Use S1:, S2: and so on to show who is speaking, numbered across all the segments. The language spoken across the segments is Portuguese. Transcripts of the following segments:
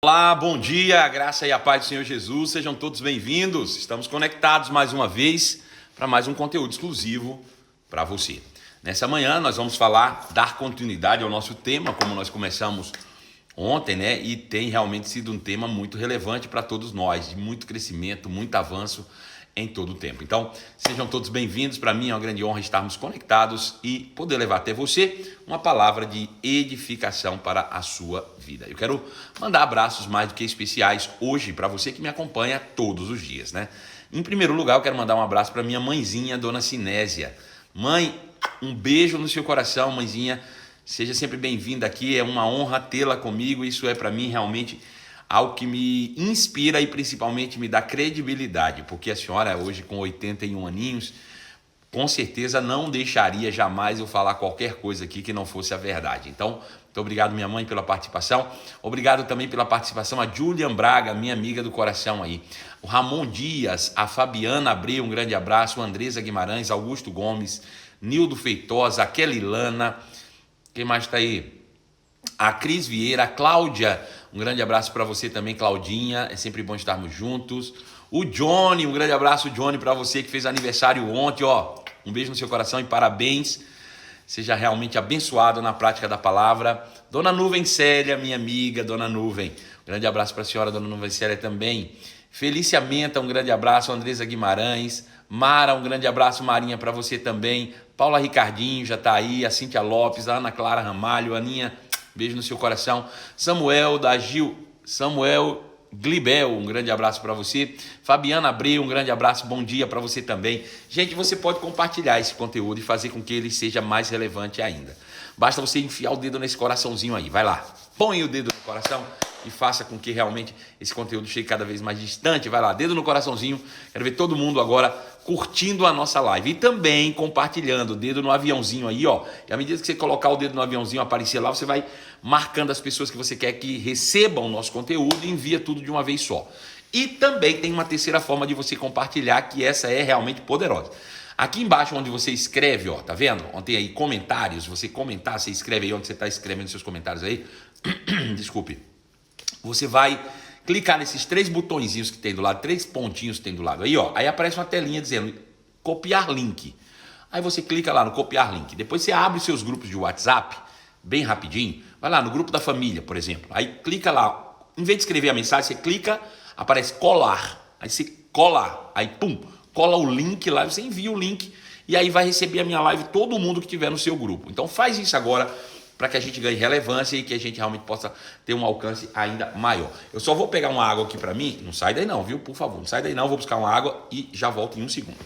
S1: Olá, bom dia, a graça e a paz do Senhor Jesus, sejam todos bem-vindos. Estamos conectados mais uma vez para mais um conteúdo exclusivo para você. Nessa manhã nós vamos dar continuidade ao nosso tema, como nós começamos ontem, né? E tem realmente sido um tema muito relevante para todos nós, de muito crescimento, muito avanço em todo o tempo. Então, sejam todos bem-vindos. Para mim é uma grande honra estarmos conectados e poder levar até você uma palavra de edificação para a sua vida. Eu quero mandar abraços mais do que especiais hoje para você que me acompanha todos os dias, né? Em primeiro lugar, eu quero mandar um abraço para minha mãezinha, Dona Sinésia. Mãe, um beijo no seu coração, mãezinha. Seja sempre bem-vinda aqui, é uma honra tê-la comigo. Isso é para mim realmente algo que me inspira e principalmente me dá credibilidade, porque a senhora hoje com 81 aninhos, com certeza não deixaria jamais eu falar qualquer coisa aqui que não fosse a verdade. Então, muito obrigado, minha mãe, pela participação. Obrigado também pela participação a Julian Braga, minha amiga do coração aí. O Ramon Dias, a Fabiana Abreu, um grande abraço. A Andresa Guimarães, Augusto Gomes, Nildo Feitosa, a Kelly Lana. Quem mais está aí? A Cris Vieira, a Cláudia, um grande abraço para você também, Claudinha, é sempre bom estarmos juntos. O Johnny, um grande abraço, Johnny, para você que fez aniversário ontem, ó, um beijo no seu coração e parabéns, seja realmente abençoado na prática da palavra. Dona Nuvem Célia, minha amiga, Dona Nuvem, um grande abraço para a senhora, Dona Nuvem Célia também. Felícia Menta, um grande abraço, Andresa Guimarães. Mara, um grande abraço, Marinha, para você também. Paula Ricardinho já está aí, a Cíntia Lopes, a Ana Clara Ramalho, a Aninha, beijo no seu coração. Samuel da Gil, Samuel Glibel, um grande abraço para você. Fabiana Abreu, um grande abraço, bom dia para você também. Gente, você pode compartilhar esse conteúdo e fazer com que ele seja mais relevante ainda. Basta você enfiar o dedo nesse coraçãozinho aí, vai lá. Põe o dedo no coração e faça com que realmente esse conteúdo chegue cada vez mais distante. Vai lá, dedo no coraçãozinho. Quero ver todo mundo agora curtindo a nossa live e também compartilhando o dedo no aviãozinho aí, ó. E à medida que você colocar o dedo no aviãozinho, aparecer lá, você vai marcando as pessoas que você quer que recebam o nosso conteúdo e envia tudo de uma vez só. E também tem uma terceira forma de você compartilhar, que essa é realmente poderosa. Aqui embaixo onde você escreve, ó, tá vendo? Onde tem aí comentários, você comentar, você escreve aí onde você está escrevendo seus comentários aí. Desculpe. Você vai clicar nesses três botõezinhos que tem do lado, três pontinhos que tem do lado aí, ó. Aí aparece uma telinha dizendo copiar link. Aí você clica lá no copiar link. Depois você abre os seus grupos de WhatsApp, bem rapidinho. Vai lá no grupo da família, por exemplo. Aí clica lá. Em vez de escrever a mensagem, você clica, aparece colar. Aí você cola, aí pum, cola o link lá, você envia o link e aí vai receber a minha live todo mundo que tiver no seu grupo. Então faz isso agora para que a gente ganhe relevância e que a gente realmente possa ter um alcance ainda maior. Eu só vou pegar uma água aqui para mim, não sai daí não, viu? Por favor, não sai daí não, vou buscar uma água e já volto em um segundo.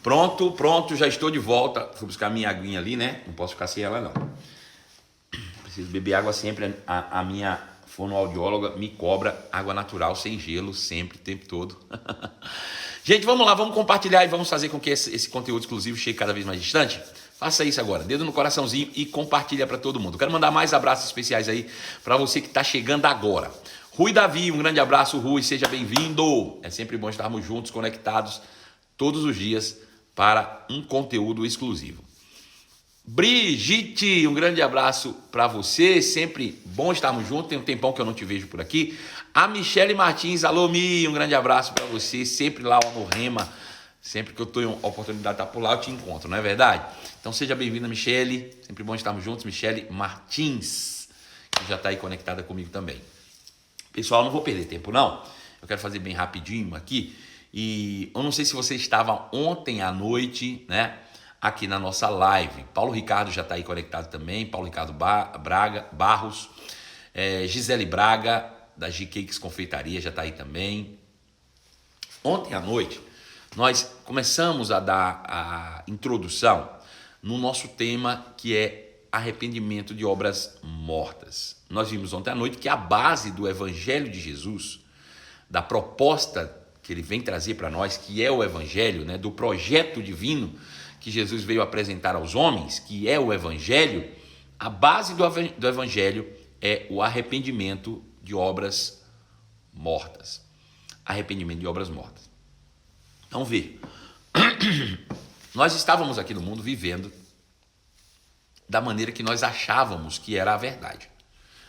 S1: Pronto, já estou de volta. Fui buscar minha aguinha ali, né? Não posso ficar sem ela não. Preciso beber água sempre, a minha fonoaudióloga me cobra água natural, sem gelo, sempre, o tempo todo. Gente, vamos lá, vamos compartilhar e vamos fazer com que esse conteúdo exclusivo chegue cada vez mais distante. Faça isso agora, dedo no coraçãozinho e compartilha para todo mundo. Quero mandar mais abraços especiais aí para você que está chegando agora. Rui Davi, um grande abraço, Rui, seja bem-vindo. É sempre bom estarmos juntos, conectados, todos os dias, para um conteúdo exclusivo. Brigitte, um grande abraço para você, sempre bom estarmos juntos, tem um tempão que eu não te vejo por aqui. A Michele Martins, alô Mi, um grande abraço para você, sempre lá no Rema, sempre que eu tenho a oportunidade de estar por lá eu te encontro, não é verdade? Então seja bem-vinda, Michele, sempre bom estarmos juntos. Michele Martins, que já está aí conectada comigo também. Pessoal, não vou perder tempo não, eu quero fazer bem rapidinho aqui, e eu não sei se você estava ontem à noite, né? Aqui na nossa live. Paulo Ricardo já está aí conectado também. Paulo Ricardo Barros. Gisele Braga, da G-Cakes Confeitaria, já está aí também. Ontem à noite, nós começamos a dar a introdução no nosso tema, que é arrependimento de obras mortas. Nós vimos ontem à noite que a base do Evangelho de Jesus, da proposta que ele vem trazer para nós, que é o Evangelho, né, do projeto divino que Jesus veio apresentar aos homens, que é o Evangelho, a base do Evangelho é o arrependimento de obras mortas. Arrependimento de obras mortas. Vamos ver. Nós estávamos aqui no mundo vivendo da maneira que nós achávamos que era a verdade,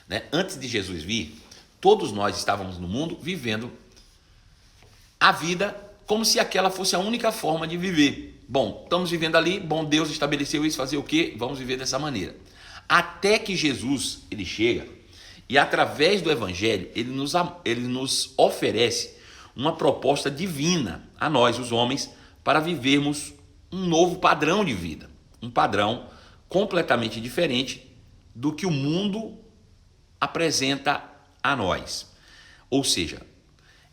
S1: né? Antes de Jesus vir, todos nós estávamos no mundo vivendo a vida como se aquela fosse a única forma de viver. Bom, estamos vivendo ali, bom, Deus estabeleceu isso, fazer o quê? Vamos viver dessa maneira. Até que Jesus, ele chega e através do Evangelho, ele nos oferece uma proposta divina a nós, os homens, para vivermos um novo padrão de vida, um padrão completamente diferente do que o mundo apresenta a nós. Ou seja,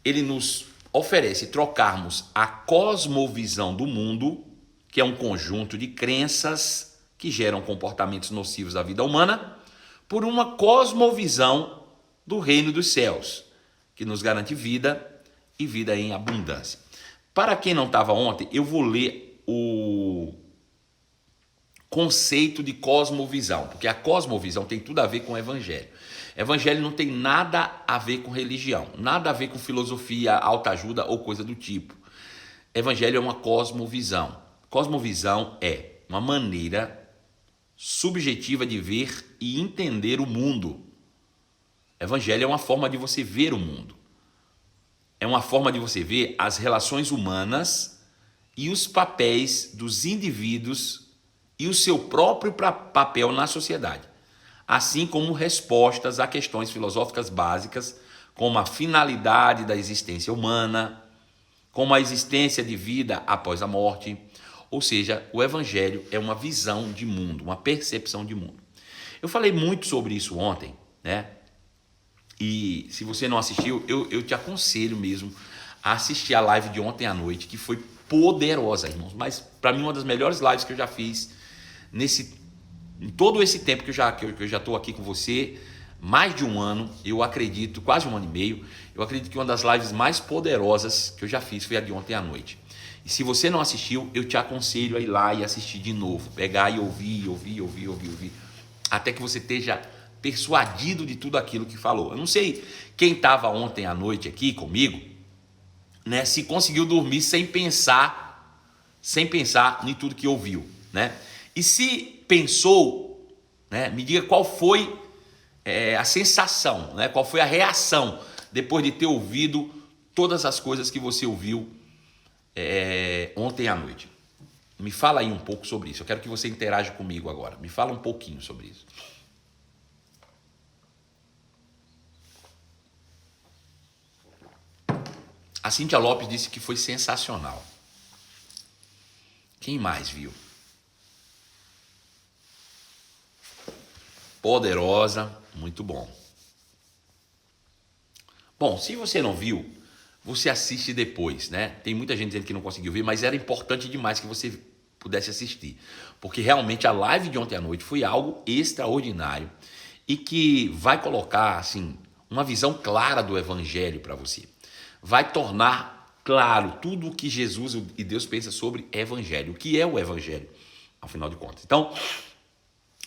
S1: ele nos oferece trocarmos a cosmovisão do mundo, que é um conjunto de crenças que geram comportamentos nocivos à vida humana, por uma cosmovisão do reino dos céus, que nos garante vida e vida em abundância. Para quem não estava ontem, eu vou ler o conceito de cosmovisão, porque a cosmovisão tem tudo a ver com o evangelho. Evangelho não tem nada a ver com religião, nada a ver com filosofia, autoajuda ou coisa do tipo. Evangelho é uma cosmovisão. Cosmovisão é uma maneira subjetiva de ver e entender o mundo. Evangelho é uma forma de você ver o mundo. É uma forma de você ver as relações humanas e os papéis dos indivíduos e o seu próprio papel na sociedade, assim como respostas a questões filosóficas básicas, como a finalidade da existência humana, como a existência de vida após a morte. Ou seja, o Evangelho é uma visão de mundo, uma percepção de mundo. Eu falei muito sobre isso ontem, né? E se você não assistiu, eu te aconselho mesmo a assistir a live de ontem à noite, que foi poderosa, irmãos. Mas para mim, uma das melhores lives que eu já fiz em todo esse tempo que eu já estou aqui com você, mais de um ano, eu acredito, quase um ano e meio, eu acredito que uma das lives mais poderosas que eu já fiz foi a de ontem à noite. E se você não assistiu, eu te aconselho a ir lá e assistir de novo, pegar e ouvir, até que você esteja persuadido de tudo aquilo que falou. Eu não sei quem estava ontem à noite aqui comigo, né, se conseguiu dormir sem pensar em tudo que ouviu, né? E se pensou, né, me diga qual foi a sensação, né, qual foi a reação depois de ter ouvido todas as coisas que você ouviu ontem à noite. Me fala aí um pouco sobre isso. Eu quero que você interaja comigo agora. Me fala um pouquinho sobre isso. A Cíntia Lopes disse que foi sensacional. Quem mais viu? Poderosa, muito bom. Bom, se você não viu, você assiste depois, né? Tem muita gente dizendo que não conseguiu ver, mas era importante demais que você pudesse assistir, porque realmente a live de ontem à noite foi algo extraordinário e que vai colocar, assim, uma visão clara do evangelho para você. Vai tornar claro tudo o que Jesus e Deus pensa sobre evangelho, o que é o evangelho, ao final de contas. Então,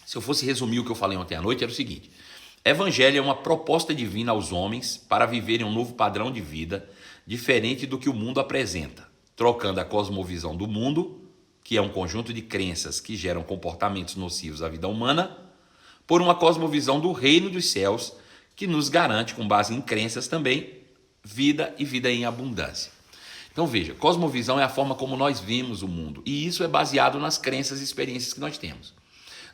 S1: se eu fosse resumir o que eu falei ontem à noite, era o seguinte: evangelho é uma proposta divina aos homens para viverem um novo padrão de vida diferente do que o mundo apresenta, trocando a cosmovisão do mundo, que é um conjunto de crenças que geram comportamentos nocivos à vida humana, por uma cosmovisão do reino dos céus, que nos garante, com base em crenças também, vida e vida em abundância. Então veja, cosmovisão é a forma como nós vemos o mundo, e isso é baseado nas crenças e experiências que nós temos.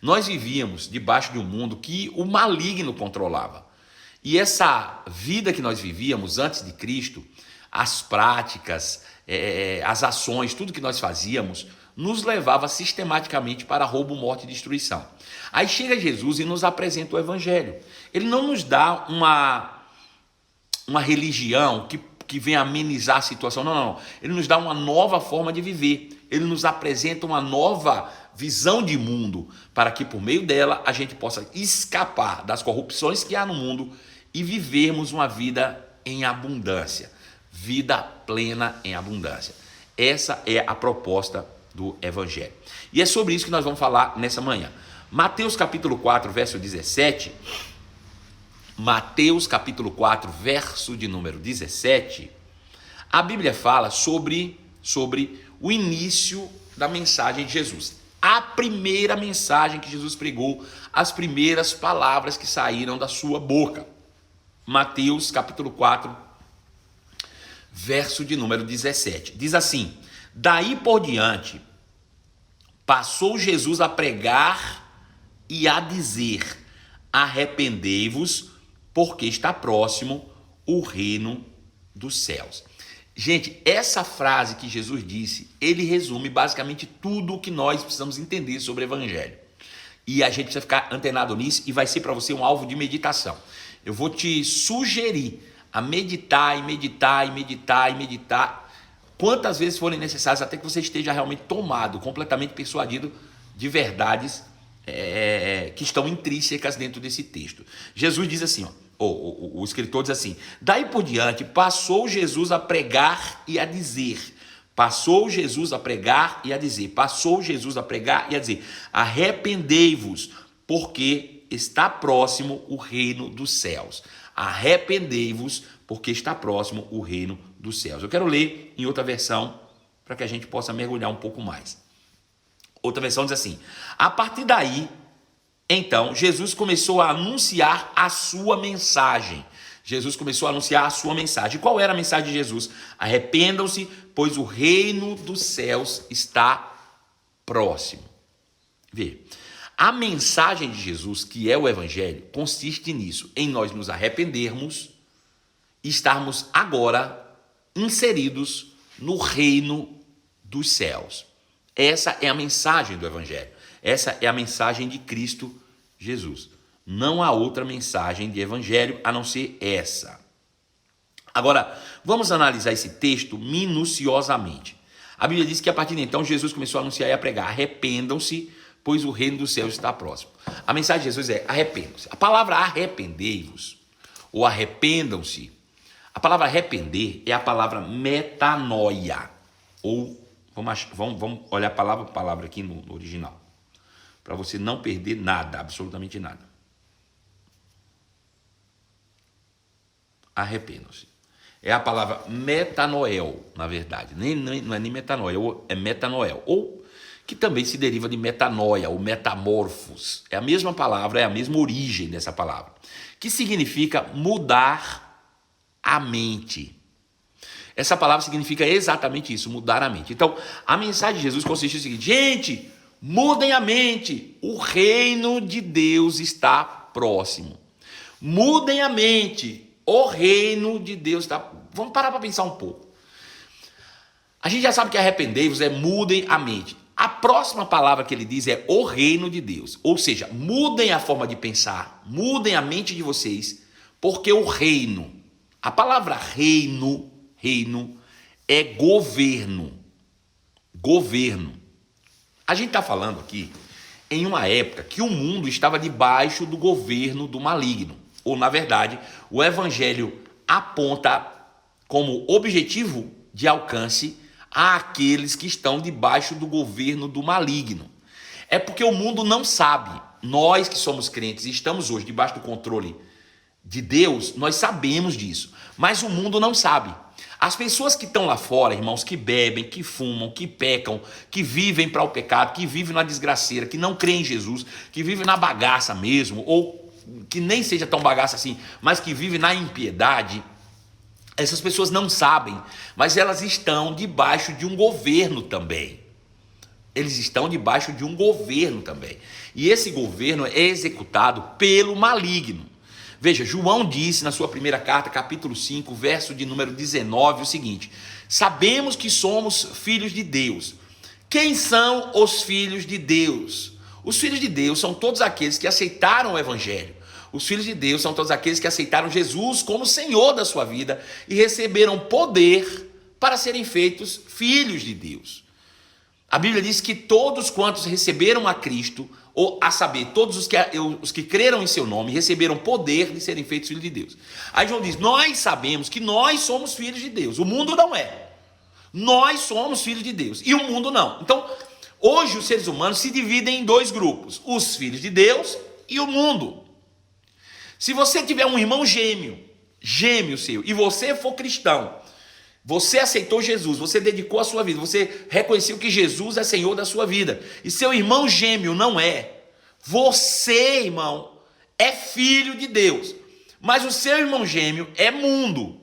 S1: Nós vivíamos debaixo de um mundo que o maligno controlava. E essa vida que nós vivíamos antes de Cristo, as práticas, as ações, tudo que nós fazíamos, nos levava sistematicamente para roubo, morte e destruição. Aí chega Jesus e nos apresenta o Evangelho. Ele não nos dá uma religião que vem amenizar a situação. Não. Ele nos dá uma nova forma de viver. Ele nos apresenta uma nova visão de mundo, para que por meio dela a gente possa escapar das corrupções que há no mundo e vivermos uma vida em abundância, vida plena em abundância. Essa é a proposta do Evangelho. E é sobre isso que nós vamos falar nessa manhã. Mateus capítulo 4, verso 17. Mateus capítulo 4, verso de número 17. A Bíblia fala sobre o início da mensagem de Jesus. A primeira mensagem que Jesus pregou, as primeiras palavras que saíram da sua boca. Mateus capítulo 4, verso de número 17. Diz assim: daí por diante, passou Jesus a pregar e a dizer: arrependei-vos, porque está próximo o reino dos céus. Gente, essa frase que Jesus disse, ele resume basicamente tudo o que nós precisamos entender sobre o evangelho. E a gente precisa ficar antenado nisso e vai ser para você um alvo de meditação. Eu vou te sugerir a meditar e meditar e meditar e meditar quantas vezes forem necessárias, até que você esteja realmente tomado, completamente persuadido de verdades que estão intrínsecas dentro desse texto. Jesus diz assim, o escritor diz assim: daí por diante passou Jesus a pregar e a dizer. Passou Jesus a pregar e a dizer. Passou Jesus a pregar e a dizer: arrependei-vos, porque está próximo o reino dos céus. Arrependei-vos, porque está próximo o reino dos céus. Eu quero ler em outra versão para que a gente possa mergulhar um pouco mais. Outra versão diz assim: a partir daí, então, Jesus começou a anunciar a sua mensagem. Jesus começou a anunciar a sua mensagem. Qual era a mensagem de Jesus? Arrependam-se, pois o reino dos céus está próximo. Vê, a mensagem de Jesus, que é o evangelho, consiste nisso, em nós nos arrependermos e estarmos agora inseridos no reino dos céus. Essa é a mensagem do evangelho. Essa é a mensagem de Cristo Jesus. Não há outra mensagem de evangelho a não ser essa. Agora, vamos analisar esse texto minuciosamente. A Bíblia diz que a partir de então Jesus começou a anunciar e a pregar: arrependam-se, pois o reino dos céus está próximo. A mensagem de Jesus é: arrependam-se. A palavra arrependei-vos ou arrependam-se, a palavra arrepender é a palavra metanoia, ou vamos olhar palavra por palavra aqui no original, para você não perder nada, absolutamente nada. Arrependam-se. É a palavra metanoel, na verdade. Não é nem metanoel, é metanoel. Ou que também se deriva de metanoia, ou metamorfos. É a mesma palavra, é a mesma origem dessa palavra. Que significa mudar a mente. Essa palavra significa exatamente isso, mudar a mente. Então, a mensagem de Jesus consiste no seguinte: gente, mudem a mente, o reino de Deus está próximo. Mudem a mente, o reino de Deus está... Vamos parar para pensar um pouco. A gente já sabe que arrependei-vos é mudem a mente. A próxima palavra que ele diz é o reino de Deus. Ou seja, mudem a forma de pensar, mudem a mente de vocês, porque o reino, a palavra reino é governo. Governo. A gente está falando aqui em uma época que o mundo estava debaixo do governo do maligno. Ou, na verdade, o evangelho aponta como objetivo de alcance àqueles que estão debaixo do governo do maligno. É porque o mundo não sabe. Nós que somos crentes e estamos hoje debaixo do controle de Deus, nós sabemos disso. Mas o mundo não sabe. As pessoas que estão lá fora, irmãos, que bebem, que fumam, que pecam, que vivem para o pecado, que vivem na desgraceira, que não creem em Jesus, que vivem na bagaça mesmo, ou que nem seja tão bagaça assim, mas que vivem na impiedade, essas pessoas não sabem, mas elas estão debaixo de um governo também. Eles estão debaixo de um governo também. E esse governo é executado pelo maligno. Veja, João disse na sua primeira carta, capítulo 5, verso de número 19, o seguinte: sabemos que somos filhos de Deus. Quem são os filhos de Deus? Os filhos de Deus são todos aqueles que aceitaram o evangelho. Os filhos de Deus são todos aqueles que aceitaram Jesus como Senhor da sua vida e receberam poder para serem feitos filhos de Deus. A Bíblia diz que todos quantos receberam a Cristo, ou a saber, todos os que creram em seu nome, receberam poder de serem feitos filhos de Deus. Aí João diz: nós sabemos que nós somos filhos de Deus. O mundo não é. Nós somos filhos de Deus e o mundo não. Então, hoje os seres humanos se dividem em dois grupos: os filhos de Deus e o mundo. Se você tiver um irmão gêmeo seu, e você for cristão, Você aceitou Jesus, você dedicou a sua vida, você reconheceu que Jesus é Senhor da sua vida. E seu irmão gêmeo não é. Você, irmão, é filho de Deus. Mas o seu irmão gêmeo é mundo.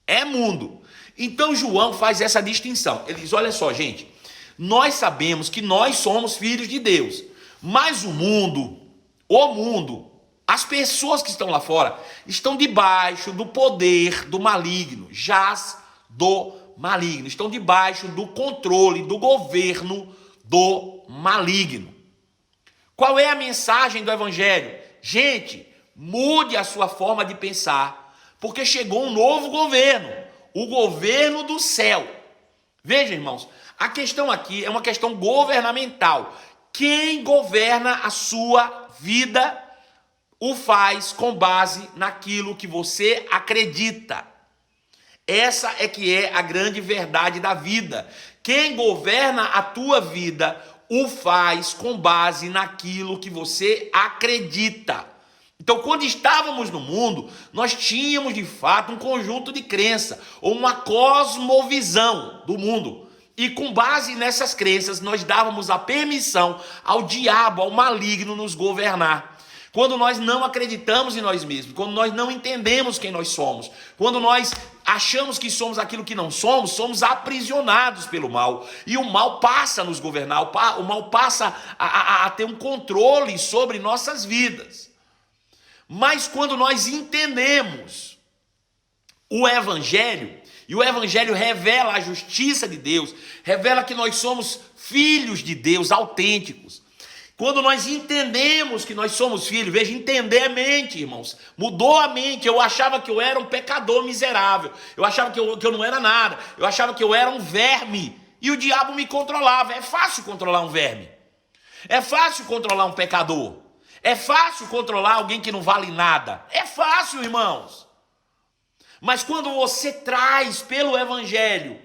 S1: É mundo. Então João faz essa distinção. Ele diz, olha só, gente, nós sabemos que nós somos filhos de Deus. Mas o mundo, as pessoas que estão lá fora, estão debaixo do poder do maligno. Jaz do maligno. Estão debaixo do controle, do governo do maligno. Qual é a mensagem do evangelho? Gente, mude a sua forma de pensar, porque chegou um novo governo, o governo do céu. Veja, irmãos, a questão aqui é uma questão governamental. Quem governa a sua vida o faz com base naquilo que você acredita. Essa é que é a grande verdade da vida. Quem governa a tua vida o faz com base naquilo que você acredita. Então, quando estávamos no mundo, nós tínhamos de fato um conjunto de crença, ou uma cosmovisão do mundo. E com base nessas crenças, nós dávamos a permissão ao diabo, ao maligno nos governar. Quando nós não acreditamos em nós mesmos, quando nós não entendemos quem nós somos, quando nós achamos que somos aquilo que não somos, somos aprisionados pelo mal. E o mal passa a nos governar, o mal passa a ter um controle sobre nossas vidas. Mas quando nós entendemos o Evangelho, e o Evangelho revela a justiça de Deus, revela que nós somos filhos de Deus autênticos. Quando nós entendemos que nós somos filhos, veja, entender a mente, irmãos. Mudou a mente. Eu achava que eu era um pecador miserável. Eu achava que eu não era nada. Eu achava que eu era um verme. E o diabo me controlava. É fácil controlar um verme. É fácil controlar um pecador. É fácil controlar alguém que não vale nada. É fácil, irmãos. Mas quando você traz pelo Evangelho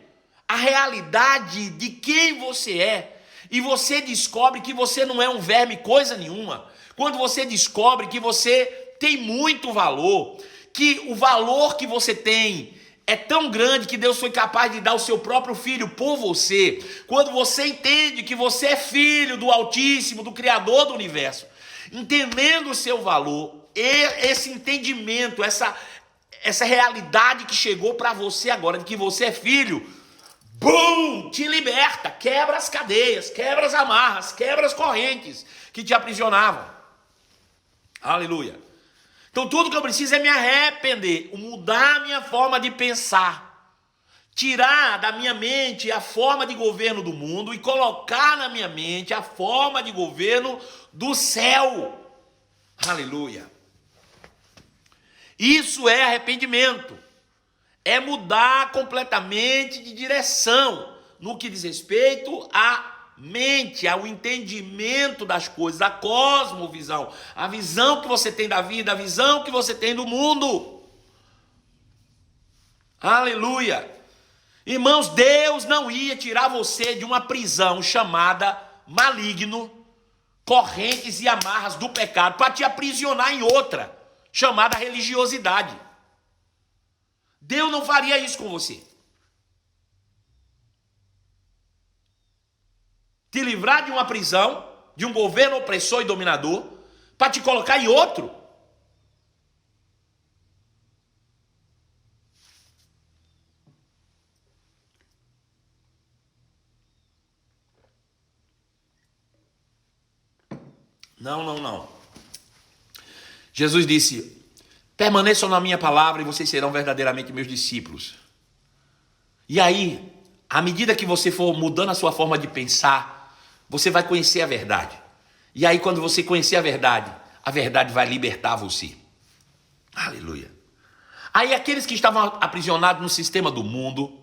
S1: a realidade de quem você é, e você descobre que você não é um verme coisa nenhuma, quando você descobre que você tem muito valor, que o valor que você tem é tão grande que Deus foi capaz de dar o seu próprio filho por você, quando você entende que você é filho do Altíssimo, do Criador do Universo, entendendo o seu valor, esse entendimento, essa realidade que chegou para você agora, de que você é filho, bum, te liberta, quebra as cadeias, quebra as amarras, quebra as correntes que te aprisionavam. Aleluia. Então tudo que eu preciso é me arrepender, mudar a minha forma de pensar, tirar da minha mente a forma de governo do mundo e colocar na minha mente a forma de governo do céu. Aleluia. Isso é arrependimento. É mudar completamente de direção no que diz respeito à mente, ao entendimento das coisas, a cosmovisão, a visão que você tem da vida, a visão que você tem do mundo. Aleluia! Irmãos, Deus não ia tirar você de uma prisão chamada maligno, correntes e amarras do pecado, para te aprisionar em outra, chamada religiosidade. Deus não faria isso com você. Te livrar de uma prisão, de um governo opressor e dominador, para te colocar em outro. Não. Jesus disse: permaneçam na minha palavra e vocês serão verdadeiramente meus discípulos. E aí, à medida que você for mudando a sua forma de pensar, você vai conhecer a verdade. E aí, quando você conhecer a verdade vai libertar você. Aleluia. Aí, aqueles que estavam aprisionados no sistema do mundo,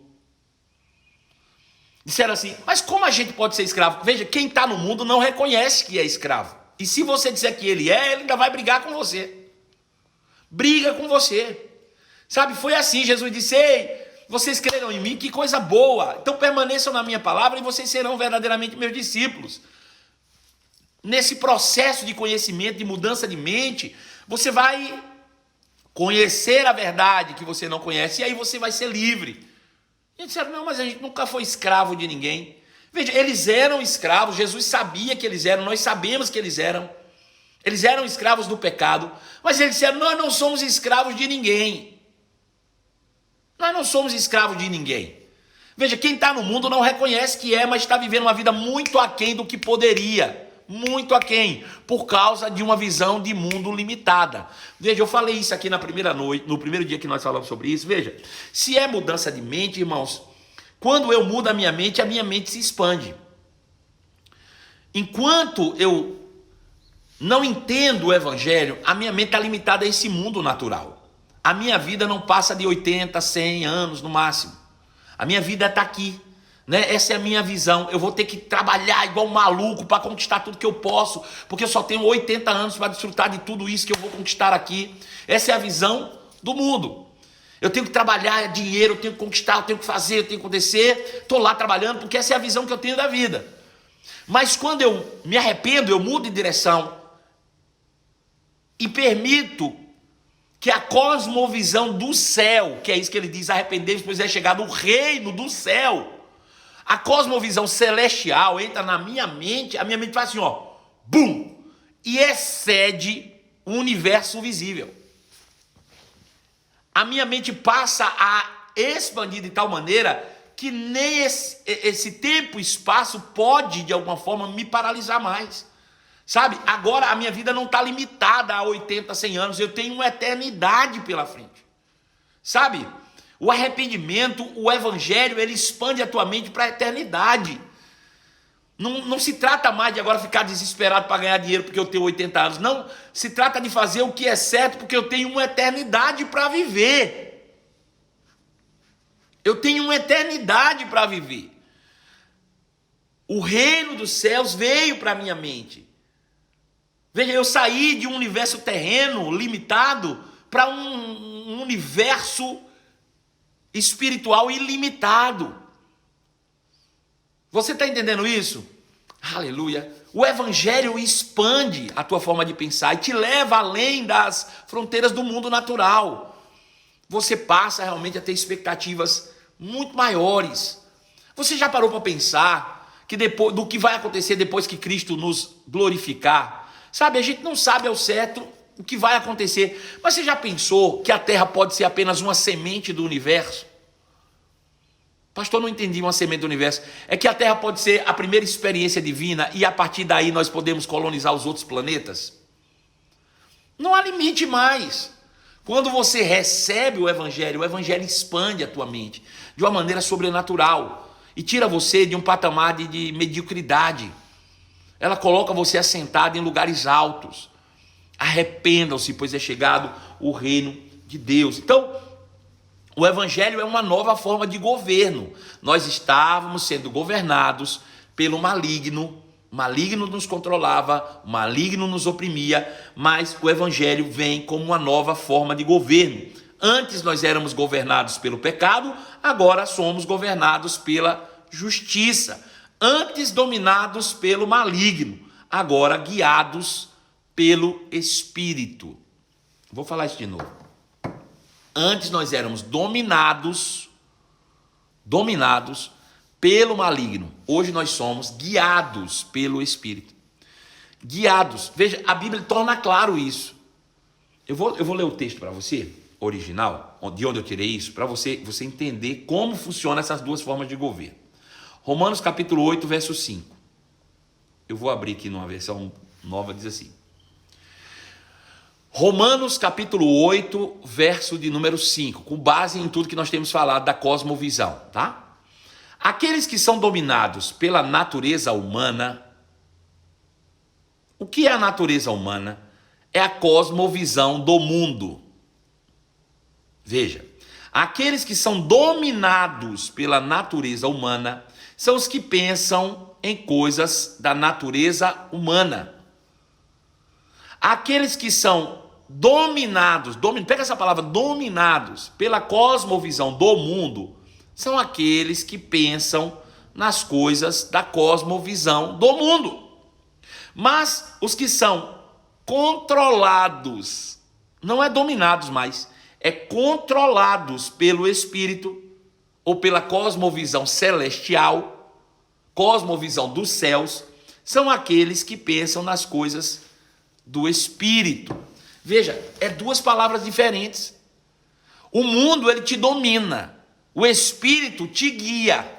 S1: disseram assim: mas como a gente pode ser escravo? Veja, quem está no mundo não reconhece que é escravo. E se você disser que ele ainda vai brigar com você. Briga com você. Sabe, foi assim, Jesus disse: ei, vocês creram em mim, que coisa boa. Então permaneçam na minha palavra e vocês serão verdadeiramente meus discípulos. Nesse processo de conhecimento, de mudança de mente, você vai conhecer a verdade que você não conhece e aí você vai ser livre. E disseram, não, mas a gente nunca foi escravo de ninguém. Veja, eles eram escravos, Jesus sabia que eles eram, nós sabemos que eles eram. Eles eram escravos do pecado, mas eles disseram, nós não somos escravos de ninguém. Nós não somos escravos de ninguém. Veja, quem está no mundo não reconhece que é, mas está vivendo uma vida muito aquém do que poderia. Muito aquém, por causa de uma visão de mundo limitada. Veja, eu falei isso aqui na primeira noite, no primeiro dia que nós falamos sobre isso. Veja, se é mudança de mente, irmãos, quando eu mudo a minha mente se expande. Enquanto eu não entendo o evangelho, a minha mente está limitada a esse mundo natural. A minha vida não passa de 80, 100 anos no máximo. A minha vida está aqui, né? Essa é a minha visão. Eu vou ter que trabalhar igual um maluco para conquistar tudo que eu posso, porque eu só tenho 80 anos para desfrutar de tudo isso que eu vou conquistar aqui. Essa é a visão do mundo. Eu tenho que trabalhar dinheiro, eu tenho que conquistar, eu tenho que fazer, eu tenho que acontecer. Estou lá trabalhando porque essa é a visão que eu tenho da vida. Mas quando eu me arrependo, eu mudo de direção e permito que a cosmovisão do céu, que é isso que ele diz, arrepender-vos, pois é chegado o reino do céu. A cosmovisão celestial entra na minha mente, a minha mente faz assim, ó, bum, e excede o universo visível. A minha mente passa a expandir de tal maneira que nem esse tempo e espaço pode, de alguma forma, me paralisar mais. Sabe, agora a minha vida não está limitada a 80, 100 anos, eu tenho uma eternidade pela frente. Sabe, o arrependimento, o evangelho, ele expande a tua mente para a eternidade. Não se trata mais de agora ficar desesperado para ganhar dinheiro porque eu tenho 80 anos. Não, se trata de fazer o que é certo porque eu tenho uma eternidade para viver. Eu tenho uma eternidade para viver. O reino dos céus veio para a minha mente. Veja, eu saí de um universo terreno, limitado, para um universo espiritual ilimitado. Você está entendendo isso? Aleluia. O evangelho expande a tua forma de pensar e te leva além das fronteiras do mundo natural. Você passa realmente a ter expectativas muito maiores. Você já parou para pensar que depois, do que vai acontecer depois que Cristo nos glorificar? Sabe, a gente não sabe ao certo o que vai acontecer. Mas você já pensou que a Terra pode ser apenas uma semente do universo? Pastor, não entendi uma semente do universo. É que a Terra pode ser a primeira experiência divina e a partir daí nós podemos colonizar os outros planetas? Não há limite mais. Quando você recebe o evangelho expande a tua mente de uma maneira sobrenatural e tira você de um patamar de mediocridade. Ela coloca você assentado em lugares altos. Arrependam-se, pois é chegado o reino de Deus. Então, o evangelho é uma nova forma de governo. Nós estávamos sendo governados pelo maligno. O maligno nos controlava, o maligno nos oprimia, mas o evangelho vem como uma nova forma de governo. Antes nós éramos governados pelo pecado, agora somos governados pela justiça. Antes dominados pelo maligno, agora guiados pelo Espírito. Vou falar isso de novo. Antes nós éramos dominados pelo maligno. Hoje nós somos guiados pelo Espírito. Guiados. Veja, a Bíblia torna claro isso. Eu vou ler o texto para você, original, de onde eu tirei isso, para você entender como funcionam essas duas formas de governo. Romanos capítulo 8, verso 5. Eu vou abrir aqui numa versão nova, diz assim. Romanos capítulo 8, verso de número 5, com base em tudo que nós temos falado da cosmovisão, tá? Aqueles que são dominados pela natureza humana, o que é a natureza humana? É a cosmovisão do mundo. Veja, aqueles que são dominados pela natureza humana são os que pensam em coisas da natureza humana. Aqueles que são dominados, pega essa palavra, dominados pela cosmovisão do mundo, são aqueles que pensam nas coisas da cosmovisão do mundo. Mas os que são controlados, não é dominados mais, é controlados pelo Espírito, ou pela cosmovisão celestial, cosmovisão dos céus, são aqueles que pensam nas coisas do espírito. Veja, é duas palavras diferentes. O mundo, ele te domina. O espírito te guia.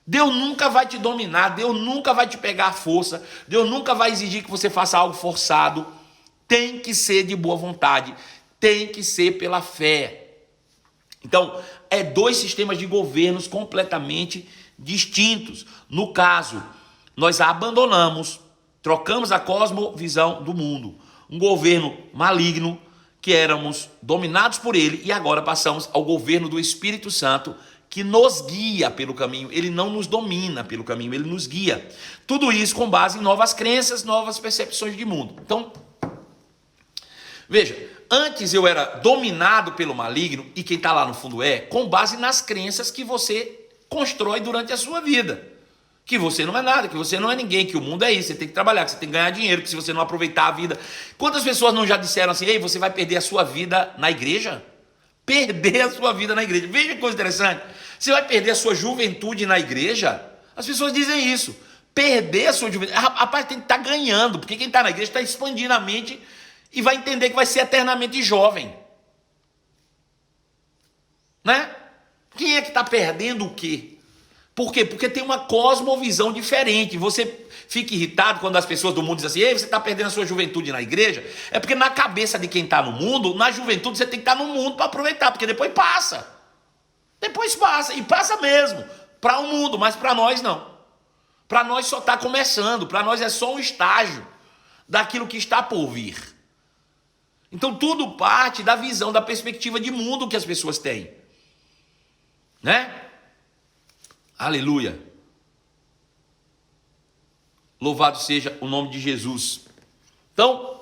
S1: Deus nunca vai te dominar, Deus nunca vai te pegar à força, Deus nunca vai exigir que você faça algo forçado. Tem que ser de boa vontade, tem que ser pela fé. Então, é dois sistemas de governos completamente distintos. No caso, nós abandonamos, trocamos a cosmovisão do mundo. Um governo maligno, que éramos dominados por ele, e agora passamos ao governo do Espírito Santo, que nos guia pelo caminho. Ele não nos domina pelo caminho, ele nos guia. Tudo isso com base em novas crenças, novas percepções de mundo. Então, veja, antes eu era dominado pelo maligno, e quem está lá no fundo com base nas crenças que você constrói durante a sua vida. Que você não é nada, que você não é ninguém, que o mundo é isso, você tem que trabalhar, que você tem que ganhar dinheiro, que se você não aproveitar a vida... Quantas pessoas não já disseram assim, ei, você vai perder a sua vida na igreja? Perder a sua vida na igreja. Veja que coisa interessante. Você vai perder a sua juventude na igreja? As pessoas dizem isso. Perder a sua juventude. Rapaz, tem que estar ganhando, porque quem está na igreja está expandindo a mente e vai entender que vai ser eternamente jovem. Né? Quem é que está perdendo o quê? Por quê? Porque tem uma cosmovisão diferente. Você fica irritado quando as pessoas do mundo dizem assim, ei, você está perdendo a sua juventude na igreja. É porque na cabeça de quem está no mundo, na juventude você tem que estar no mundo para aproveitar, porque depois passa. Depois passa, e passa mesmo. Para o mundo, mas para nós não. Para nós só está começando, para nós é só um estágio daquilo que está por vir. Então tudo parte da visão, da perspectiva de mundo que as pessoas têm. Né? Aleluia. Louvado seja o nome de Jesus. Então,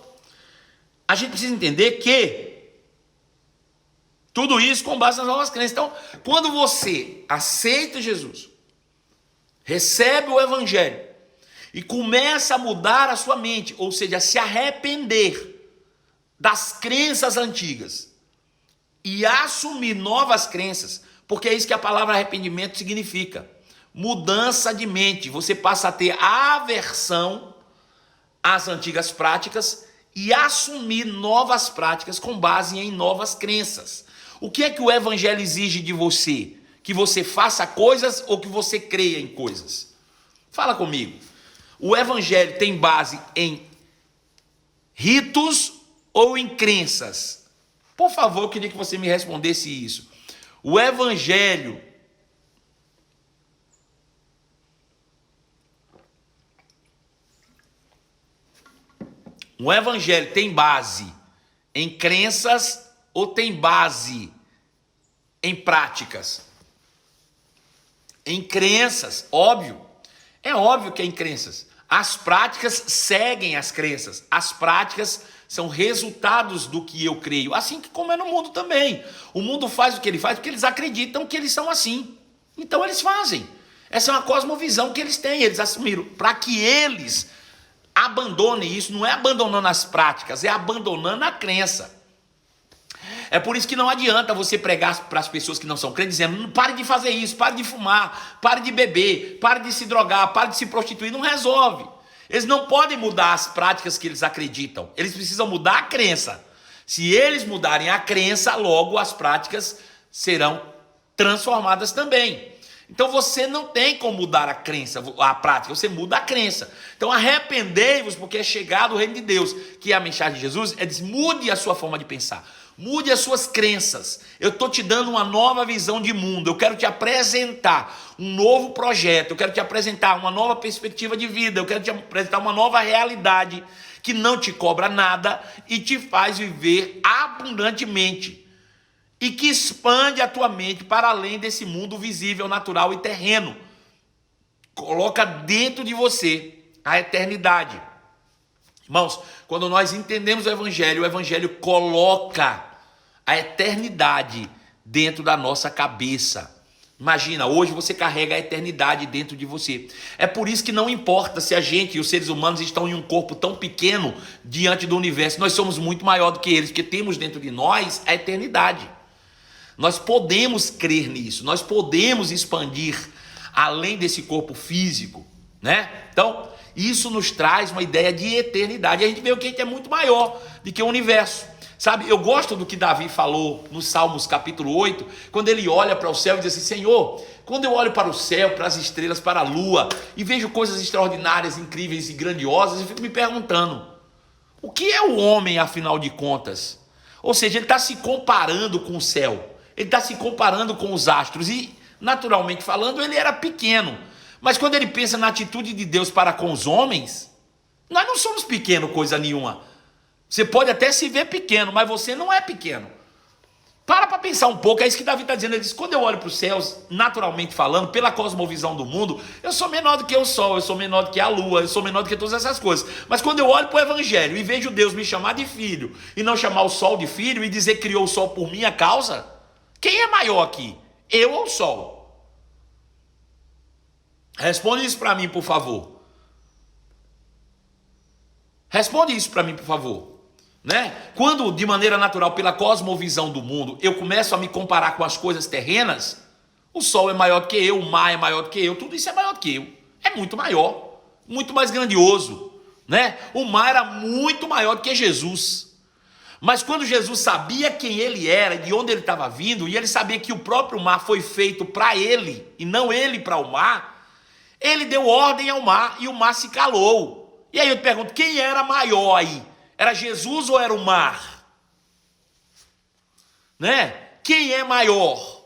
S1: a gente precisa entender que tudo isso com base nas novas crenças. Então, quando você aceita Jesus, recebe o evangelho e começa a mudar a sua mente, ou seja, a se arrepender das crenças antigas e assumir novas crenças, porque é isso que a palavra arrependimento significa. Mudança de mente. Você passa a ter aversão às antigas práticas e assumir novas práticas com base em novas crenças. O que é que o evangelho exige de você? Que você faça coisas ou que você creia em coisas? Fala comigo. O evangelho tem base em ritos ou em crenças? Por favor, eu queria que você me respondesse isso. O evangelho tem base em crenças ou tem base em práticas? Em crenças, óbvio. É óbvio que é em crenças. As práticas seguem as crenças. As práticas são resultados do que eu creio. Assim como é no mundo também. O mundo faz o que ele faz porque eles acreditam que eles são assim. Então eles fazem. Essa é uma cosmovisão que eles têm. Eles assumiram. Para que eles abandonem isso, não é abandonando as práticas, é abandonando a crença. É por isso que não adianta você pregar para as pessoas que não são crentes, dizendo, pare de fazer isso, pare de fumar, pare de beber, pare de se drogar, pare de se prostituir. Não resolve. Eles não podem mudar as práticas que eles acreditam. Eles precisam mudar a crença. Se eles mudarem a crença, logo as práticas serão transformadas também. Então você não tem como mudar a crença, a prática, você muda a crença. Então arrependei-vos porque é chegado o reino de Deus, que é a mensagem de Jesus, mude a sua forma de pensar. Mude as suas crenças. Eu estou te dando uma nova visão de mundo. Eu quero te apresentar um novo projeto. Eu quero te apresentar uma nova perspectiva de vida. Eu quero te apresentar uma nova realidade que não te cobra nada e te faz viver abundantemente. E que expande a tua mente para além desse mundo visível, natural e terreno. Coloca dentro de você a eternidade. Irmãos, quando nós entendemos o Evangelho coloca a eternidade dentro da nossa cabeça. Imagina, hoje você carrega a eternidade dentro de você. É por isso que não importa se a gente e os seres humanos estão em um corpo tão pequeno diante do universo. Nós somos muito maior do que eles, porque temos dentro de nós a eternidade. Nós podemos crer nisso, nós podemos expandir além desse corpo físico, né? Então, isso nos traz uma ideia de eternidade. A gente vê o que é muito maior do que o universo. Sabe, eu gosto do que Davi falou no Salmos capítulo 8, quando ele olha para o céu e diz assim: Senhor, quando eu olho para o céu, para as estrelas, para a lua, e vejo coisas extraordinárias, incríveis e grandiosas, eu fico me perguntando, o que é o homem, afinal de contas? Ou seja, ele está se comparando com o céu, ele está se comparando com os astros, e naturalmente falando, ele era pequeno. Mas quando ele pensa na atitude de Deus para com os homens, nós não somos pequeno coisa nenhuma. Você pode até se ver pequeno, mas você não é pequeno. Para pensar um pouco, é isso que Davi está dizendo. Ele diz: quando eu olho para os céus, naturalmente falando, pela cosmovisão do mundo, eu sou menor do que o sol, eu sou menor do que a lua, eu sou menor do que todas essas coisas. Mas quando eu olho para o evangelho e vejo Deus me chamar de filho, e não chamar o sol de filho, e dizer que criou o sol por minha causa, quem é maior aqui? Eu ou o sol? Responde isso para mim, por favor. Responde isso para mim, por favor. Né? Quando, de maneira natural, pela cosmovisão do mundo, eu começo a me comparar com as coisas terrenas, o sol é maior do que eu, o mar é maior do que eu, tudo isso é maior do que eu. É muito maior, muito mais grandioso. Né? O mar era muito maior do que Jesus. Mas quando Jesus sabia quem ele era, de onde ele estava vindo, e ele sabia que o próprio mar foi feito para ele, e não ele para o mar, ele deu ordem ao mar, e o mar se calou. E aí eu te pergunto, quem era maior aí? Era Jesus ou era o mar? Né? Quem é maior?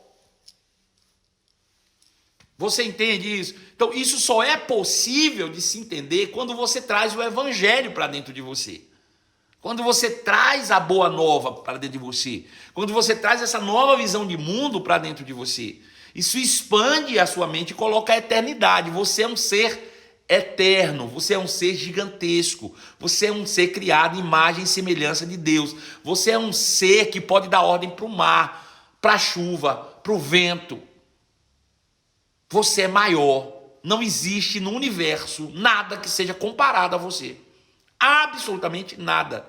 S1: Você entende isso? Então isso só é possível de se entender quando você traz o evangelho para dentro de você. Quando você traz a boa nova para dentro de você. Quando você traz essa nova visão de mundo para dentro de você. Isso expande a sua mente e coloca a eternidade. Você é um ser eterno, você é um ser gigantesco, você é um ser criado em imagem e semelhança de Deus, você é um ser que pode dar ordem para o mar, para a chuva, para o vento. Você é maior, não existe no universo nada que seja comparado a você, absolutamente nada,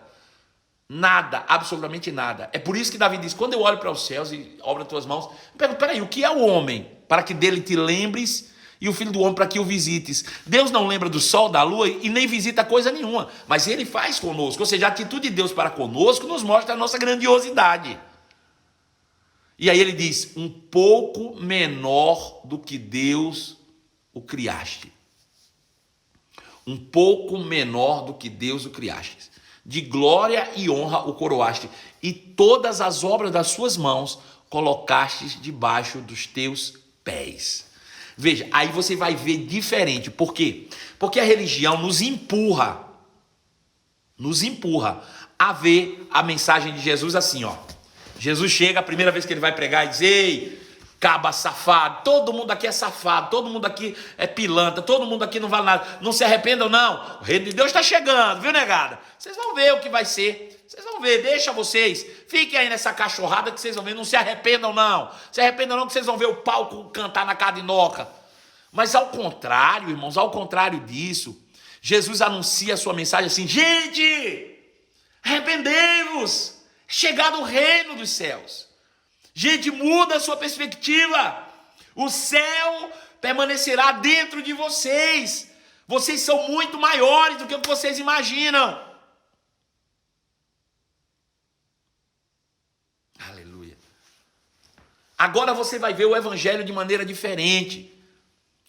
S1: nada, absolutamente nada. É por isso que Davi diz: quando eu olho para os céus e obro as tuas mãos, eu pergunto, peraí, o que é o homem? Para que dele te lembres, e o filho do homem para que o visites. Deus não lembra do sol, da lua e nem visita coisa nenhuma, mas ele faz conosco. Ou seja, a atitude de Deus para conosco nos mostra a nossa grandiosidade. E aí ele diz: um pouco menor do que Deus o criaste. Um pouco menor do que Deus o criaste. De glória e honra o coroaste, e todas as obras das suas mãos colocastes debaixo dos teus pés. Veja, aí você vai ver diferente. Por quê? Porque a religião nos empurra a ver a mensagem de Jesus assim, ó. Jesus chega, a primeira vez que ele vai pregar, e diz: ei, caba safado, todo mundo aqui é safado, todo mundo aqui é pilantra, todo mundo aqui não vale nada, não se arrependam não, o reino de Deus está chegando, viu, negada? Vocês vão ver o que vai ser, vocês vão ver, deixa vocês, fiquem aí nessa cachorrada que vocês vão ver, não se arrependam não que vocês vão ver o palco cantar na cadinoca. Mas ao contrário, irmãos, ao contrário disso, Jesus anuncia a sua mensagem assim: gente, arrependei-vos, é chegado o reino dos céus. Gente, muda a sua perspectiva. O céu permanecerá dentro de vocês. Vocês são muito maiores do que o que vocês imaginam. Aleluia. Agora você vai ver o evangelho de maneira diferente.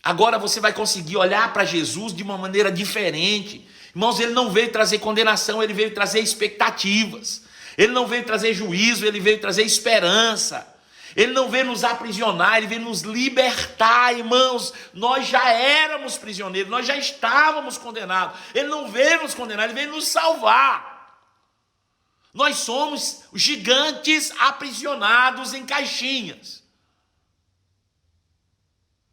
S1: Agora você vai conseguir olhar para Jesus de uma maneira diferente. Irmãos, ele não veio trazer condenação, ele veio trazer expectativas. Ele não veio trazer juízo, ele veio trazer esperança. Ele não veio nos aprisionar, ele veio nos libertar, irmãos. Nós já éramos prisioneiros, nós já estávamos condenados. Ele não veio nos condenar, ele veio nos salvar. Nós somos gigantes aprisionados em caixinhas.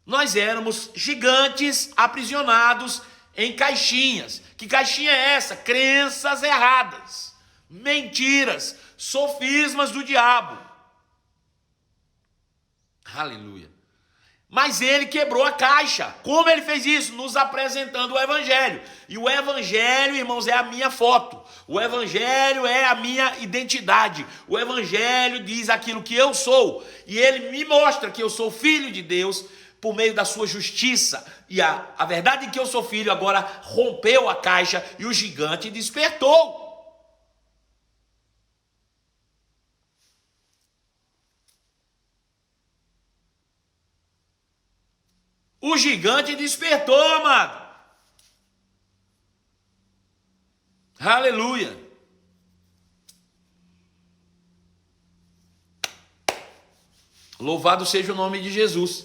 S1: Nós éramos gigantes aprisionados em caixinhas. Que caixinha é essa? Crenças erradas, mentiras, sofismas do diabo. Aleluia. Mas ele quebrou a caixa. Como ele fez isso? Nos apresentando o evangelho. E o evangelho, irmãos, é a minha foto. O evangelho é a minha identidade. O evangelho diz aquilo que eu sou. E ele me mostra que eu sou filho de Deus por meio da sua justiça. E a verdade é que eu sou filho agora rompeu a caixa e o gigante despertou. O gigante despertou, amado. Aleluia. Louvado seja o nome de Jesus.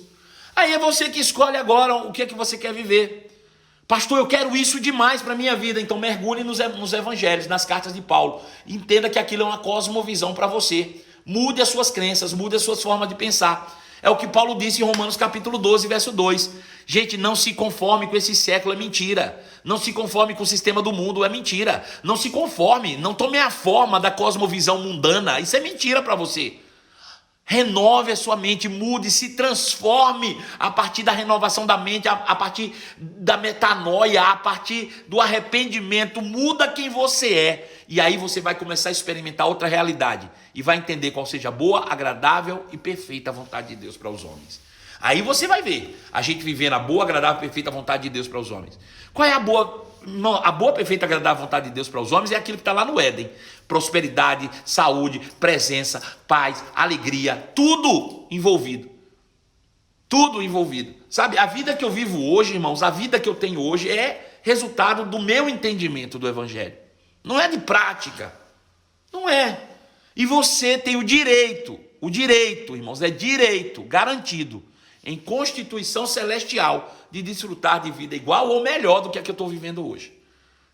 S1: Aí é você que escolhe agora o que é que você quer viver. Pastor, eu quero isso demais para a minha vida. Então mergulhe nos evangelhos, nas cartas de Paulo. Entenda que aquilo é uma cosmovisão para você. Mude as suas crenças, mude as suas formas de pensar. É o que Paulo disse em Romanos capítulo 12, verso 2. Gente, não se conforme com esse século, é mentira. Não se conforme com o sistema do mundo, é mentira. Não se conforme, não tome a forma da cosmovisão mundana. Isso é mentira para você. Renove a sua mente, mude, se transforme a partir da renovação da mente, a partir da metanoia, a partir do arrependimento. Muda quem você é. E aí você vai começar a experimentar outra realidade. E vai entender qual seja a boa, agradável e perfeita vontade de Deus para os homens. Aí você vai ver a gente vivendo a boa, agradável e perfeita vontade de Deus para os homens. Qual é a boa, perfeita, agradável vontade de Deus para os homens? É aquilo que está lá no Éden. Prosperidade, saúde, presença, paz, alegria, tudo envolvido. Tudo envolvido. Sabe, a vida que eu vivo hoje, irmãos, a vida que eu tenho hoje é resultado do meu entendimento do Evangelho. Não é de prática. Não é. E você tem o direito, irmãos, é direito garantido em Constituição Celestial de desfrutar de vida igual ou melhor do que a que eu estou vivendo hoje.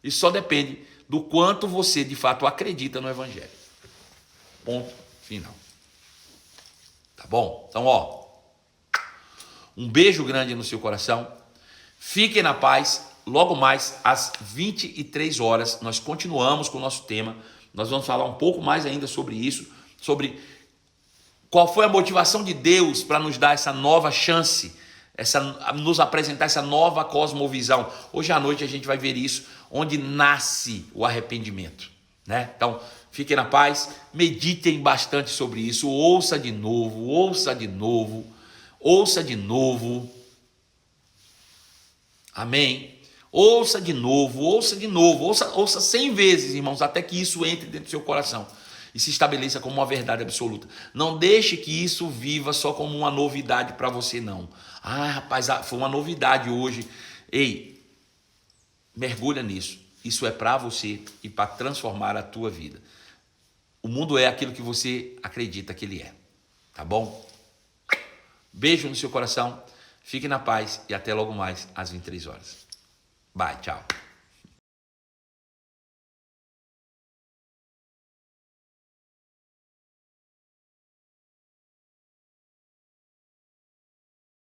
S1: Isso só depende do quanto você de fato acredita no Evangelho. Ponto final. Tá bom? Então, um beijo grande no seu coração. Fiquem na paz. Logo mais às 23 horas nós continuamos com o nosso tema. Nós vamos falar um pouco mais ainda sobre isso, sobre qual foi a motivação de Deus para nos dar essa nova chance, nos apresentar essa nova cosmovisão. Hoje à noite a gente vai ver isso, onde nasce o arrependimento, né? Então, fiquem na paz, meditem bastante sobre isso, ouça de novo, ouça de novo, ouça de novo. Amém? Ouça de novo, ouça 100 vezes, irmãos, até que isso entre dentro do seu coração e se estabeleça como uma verdade absoluta. Não deixe que isso viva só como uma novidade para você, não. Ah, rapaz, foi uma novidade hoje. Ei, mergulha nisso. Isso é para você e para transformar a tua vida. O mundo é aquilo que você acredita que ele é. Tá bom? Beijo no seu coração. Fique na paz e até logo mais às 23 horas. Bye, tchau.